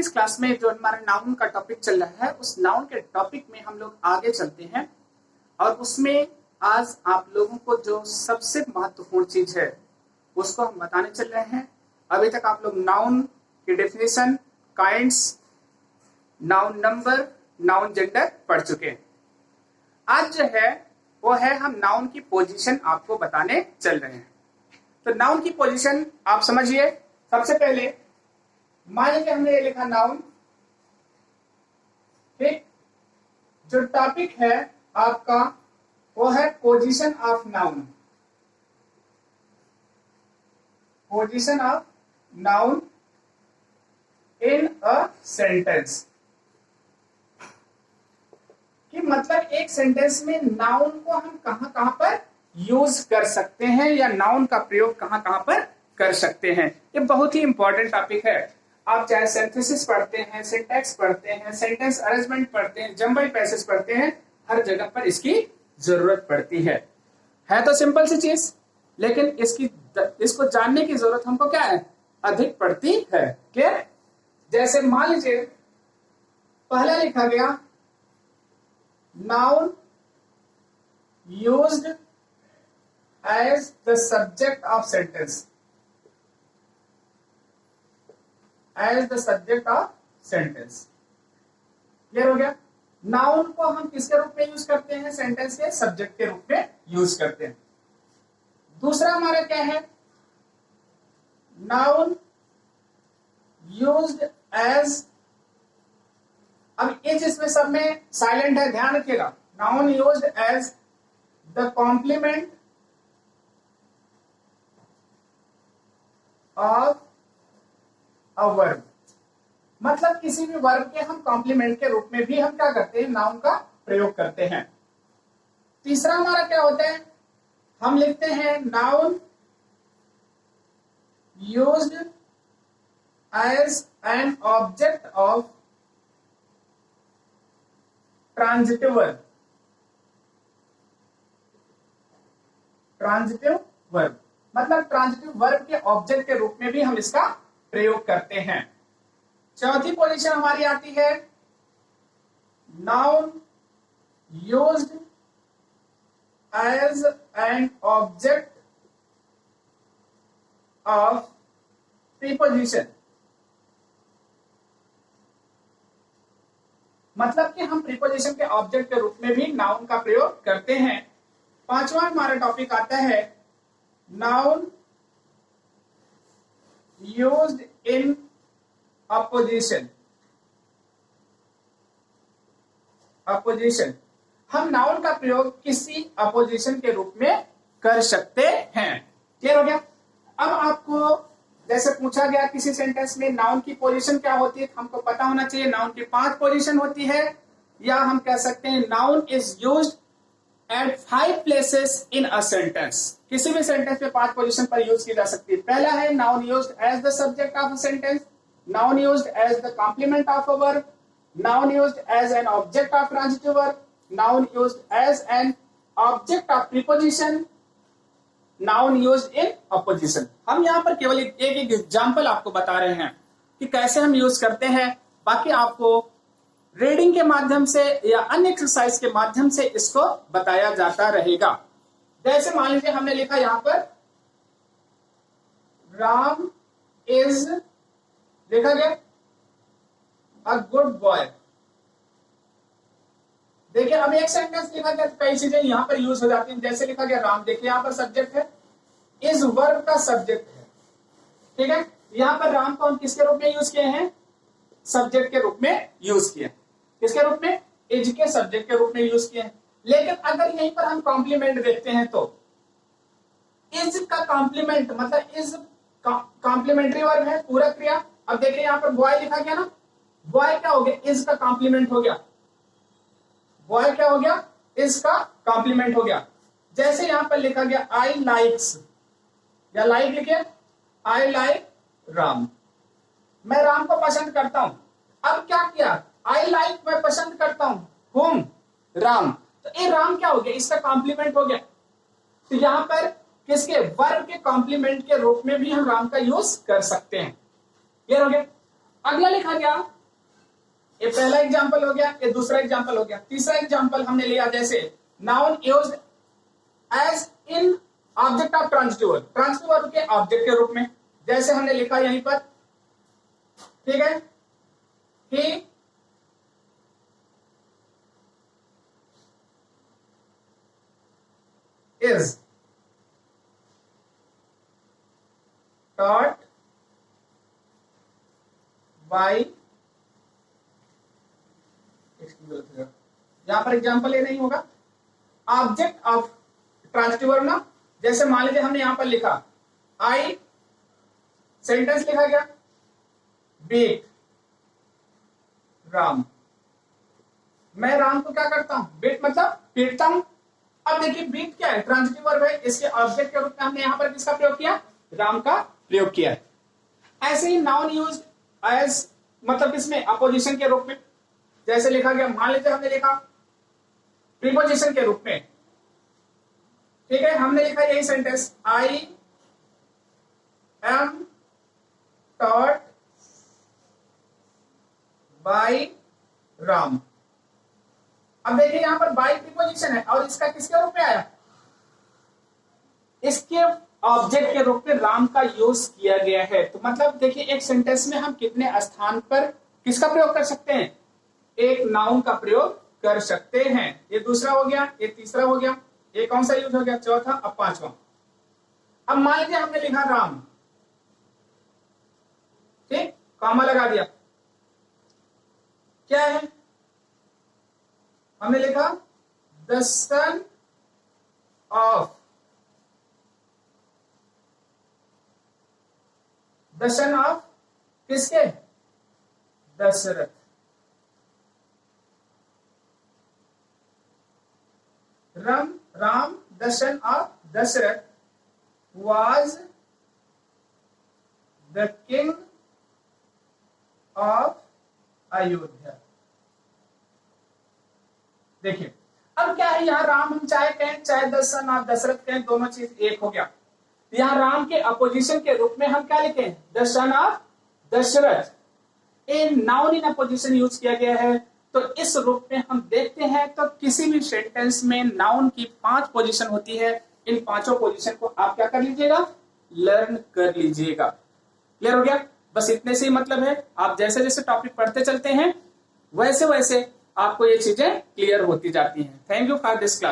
इस क्लास में जो हमारा नाउन का टॉपिक चल रहा है, उस नाउन के टॉपिक में हम लोग आगे चलते हैं और उसमें आज आप लोगों को जो सबसे महत्वपूर्ण चीज है उसको हम बताने चल रहे हैं। अभी तक आप लोग नाउन की definition, kinds, noun number, noun gender पढ़ चुके हैं। आज जो है वो है हम नाउन की पोजीशन आपको बताने चल रहे हैं। तो नाउन की पोजीशन आप समझिए। सबसे पहले मान लीजिए हमने ये लिखा नाउन, ठीक। जो टॉपिक है आपका वो है position of noun, position of noun in a sentence. कि मतलब एक सेंटेंस में नाउन को हम कहां कहां पर यूज कर सकते हैं या नाउन का प्रयोग कहां कहां पर कर सकते हैं। ये बहुत ही इंपॉर्टेंट टॉपिक है। आप चाहे सिंथेसिस पढ़ते हैं, सिंटैक्स पढ़ते हैं, सेंटेंस अरेंजमेंट पढ़ते हैं, जंबल पैसेज पढ़ते हैं, हर जगह पर इसकी जरूरत पड़ती है। तो सिंपल सी चीज, लेकिन इसको जानने की जरूरत हमको क्या है, अधिक पड़ती है। क्लियर? जैसे मान लीजिए पहला लिखा गया noun used as the subject of sentence, as the subject of sentence. Clear हो गया? नाउन को हम किसके रूप में यूज करते हैं, सेंटेंस के सब्जेक्ट के रूप में यूज करते हैं। दूसरा हमारा क्या है, नाउन यूज्ड एज, अब इज इसमें सब में साइलेंट है, ध्यान रखिएगा। Noun used as the complement of a verb, मतलब किसी भी वर्ब के हम कॉम्प्लीमेंट के रूप में भी हम क्या करते हैं, नाउन का प्रयोग करते हैं। तीसरा हमारा क्या होता है, हम लिखते हैं noun used as an object of transitive verb, transitive verb मतलब ट्रांजिटिव वर्ब के ऑब्जेक्ट के रूप में भी हम इसका प्रयोग करते हैं। चौथी पोजीशन हमारी आती है noun used as an object of preposition, मतलब कि हम प्रीपोजिशन के ऑब्जेक्ट के रूप में भी नाउन का प्रयोग करते हैं। पांचवा हमारा टॉपिक आता है noun used in opposition, opposition हम नाउन का प्रयोग किसी अपोजिशन के रूप में कर सकते हैं। क्लियर हो गया? अब आपको जैसे पूछा गया किसी सेंटेंस में नाउन की पोजीशन क्या होती है, हमको पता होना चाहिए नाउन की 5 पोजीशन होती है, या हम कह सकते हैं noun is used eight 5 places in a sentence. किसी भी सेंटेंस में 5 पोजीशन पर यूज की जा सकती है। पहला है noun used as the subject of a sentence, noun used as the complement of a verb, noun used as an object of transitive verb, noun used as an object of preposition, noun used in apposition. हम यहाँ पर केवल एक example आपको बता रहे हैं कि कैसे हम यूज करते हैं। बाकी आपको रीडिंग के माध्यम से या अन्य एक्सरसाइज के माध्यम से इसको बताया जाता रहेगा। जैसे मान लीजिए हमने लिखा यहां पर राम इज, लिखा गया अ गुड बॉय। देखिए अब एक सेंटेंस लिखा गया तो कई चीजें यहां पर यूज हो जाती हैं। जैसे लिखा गया राम, देखिए यहां पर सब्जेक्ट है, इस वर्ब का सब्जेक्ट है, ठीक है। यहां पर राम को हम किसके रूप में यूज किए हैं, सब्जेक्ट के रूप में यूज किए। किसके रूप में, इज के सब्जेक्ट के रूप में यूज किए। लेकिन अगर यहीं पर हम कॉम्प्लीमेंट देखते हैं तो इज का कॉम्प्लीमेंट मतलब इज कॉम्प्लीमेंट्री वर्ब है, पूरक क्रिया। अब देखिए यहां पर बॉय लिखा गया ना, बॉय क्या हो गया, इज का कॉम्प्लीमेंट हो गया। बॉय क्या हो गया, इसका कॉम्प्लीमेंट हो गया। जैसे यहां पर लिखा गया आई लाइक्स, या लाइक लिखिए, आई लाइक राम, मैं राम को पसंद करता हूं। अब क्या किया, आई लाइक मैं पसंद करता हूं, हुम, राम। तो ये राम क्या हो गया, इसका कॉम्प्लीमेंट हो गया। तो यहां पर किसके, वर्ब के कॉम्प्लीमेंट के रूप में भी हम राम का यूज कर सकते हैं। क्लियर हो गया? अगला लिखा गया, ये पहला एग्जांपल हो गया, ये दूसरा एग्जांपल हो गया। तीसरा एग्जांपल हमने लिया जैसे noun used as in object of transitive, transitive के ऑब्जेक्ट के रूप में, जैसे हमने लिखा यहीं पर, ठीक है, ही इज taught by, यहां पर एग्जांपल ये नहीं होगा, ऑब्जेक्ट ऑफ ट्रांसटिवर ना, जैसे मान लीजिए हमने यहां पर लिखा आई, सेंटेंस लिखा गया बीट राम, मैं राम को क्या करता हूं, बीट मतलब पीटता हूं। अब देखिए बीट क्या है, ट्रांजिटिव वर्ब है, इसके ऑब्जेक्ट के रूप में हमने यहां पर किसका प्रयोग किया, राम का प्रयोग किया है। ऐसे ही नाउन यूज्ड एज मतलब इसमें अपोजिशन के रूप में, जैसे लिखा गया, मान लीजिए हमने लिखा प्रीपोजिशन के रूप में, ठीक है, हमने लिखा यही sentence I am taught by Ram. अब देखिए यहां पर बाय प्रीपोजिशन है और इसका किसके रूप में आया, इसके ऑब्जेक्ट के रूप में राम का यूज किया गया है। तो मतलब देखिए एक सेंटेंस में हम कितने स्थान पर किसका प्रयोग कर सकते हैं, एक नाउन का प्रयोग कर सकते हैं। ये दूसरा हो गया, ये तीसरा हो गया, ये कौन सा यूज हो गया, चौथा, अब पांचवा। अब मान लीजिए हमने लिखा राम, ठीक, कॉमा लगा दिया, क्या है, हमने लिखा the son of, the son of किसके, Dasharath. Ram the son of Dasharath was the king of Ayodhya. देखिए अब क्या है, यहां राम हम चाहे कहें चाहे द सन ऑफ दशरथ कहें, दोनों चीज एक हो गया। यहां राम के अपोजिशन के रूप में हम क्या लिखे, the son of Dasharath. A noun in apposition use किया गया है। तो इस रूप में हम देखते हैं तो किसी भी सेंटेंस में नाउन की 5 पोजीशन होती है। इन 5 पोजीशन को आप क्या कर लीजिएगा, लर्न कर लीजिएगा। क्लियर हो गया, बस इतने से ही मतलब है। आप जैसे जैसे टॉपिक पढ़ते चलते हैं वैसे वैसे आपको ये चीजें क्लियर होती जाती हैं। Thank you for this class.